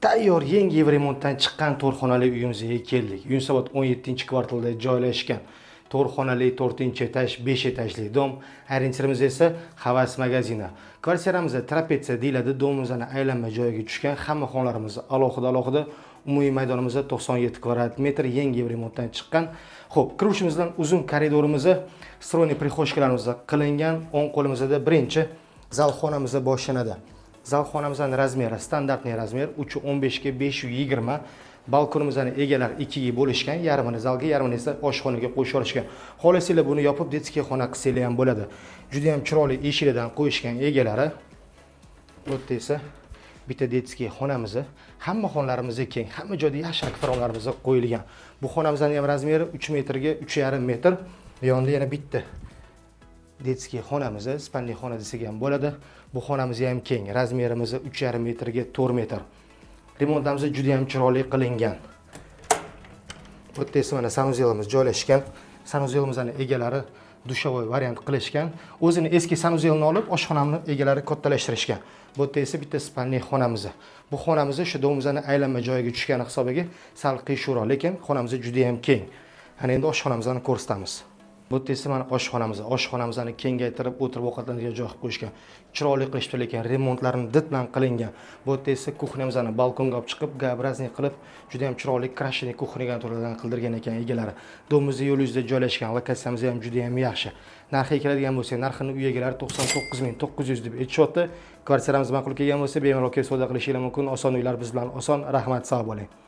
Tayyor yangi remontdan chiqqan 4 xonali uyimizga keldik. Yunusobod 17-kvartalda joylashgan 4 xonali 4-etaj, 5 etajli dom. Orientirimiz esa Havas magazini. Kvartiramiz trapetsiya deyiladi. Domimizning aylanma joyiga tushgan. Hamma xonalarimiz alohida. Umumiy maydonimiz 97 kvadrat metr, yangi remontdan chiqqan. Xo'p, kirishimizdan uzun koridorimiz, stroniy prixoshkalarimiz qilingan. O'ng qo'limizda birinchi zal xonamiz boshlanadi. Zal xonamizning razmeri standartniy razmer 315 ga 520. Balkonimizning egalar 2 ga bo'lishgan, yarmini zalga, yarmini esa oshxonaga qo'shib olishgan. Xohlasanglar buni yopib detskiy xona qilsanglar ham bo'ladi. Juda ham chiroyli eshigidan qo'yishgan egalari. Bu yerda esa bitta detskiy xonamiz. Hamma xonalarimiz keng, hamma joyda yaxshi akvaryumlarimiz qo'yilgan. Bu xonamizning ham razmeri 3 metrga 3,5 metr. Yonida yana bitta detskiy xonamiz, spalniy xona desak ham bo'ladi. Bu xonamiz ham keng, razmerimiz 3,5 metrga 4 metr. Remontimiz juda ham chiroyli qilingan. Bu yerda esa mana sanuzelimiz joylashgan. Sanuzelimizning egalari dushovoy variant qilishgan. O'zini eski sanuzelni olib, oshxonamni egalari kattalashtirishgan. Bu yerda esa bitta spalniy xonamiz. Bu xonamiz shu domimizning aylanma joyiga tushgani hisobiga sal qiyshuvroq, lekin xonamiz juda ham keng. Ana endi oshxonamizni ko'rsatamiz. Bu yerda esa mana oshxonamizni kengaytirib o'tirib ovqatlanadigan joy qilib qo'yishgan. Chiroyli qilishdi, lekin remontlarini did bilan qilingan. Bu yerda esa kuxnyamizni balkonga olib chiqib, gabrazniy qilib, juda ham chiroyli krashini kuxniga to'ladan qildirgan ekan egalari. Domimiz yo'l yuzida joylashgan, lokatsiyamiz ham juda ham yaxshi. Narxiga keladigan bo'lsak, narxini uy egalari 99.900 deb aytishyapti. Kvartiramiz ma'qul kelgan bo'lsa, bemalol kelib savdo qilishingiz mumkin. Oson uylar biz bilan oson. Rahmat, sog' bo'ling.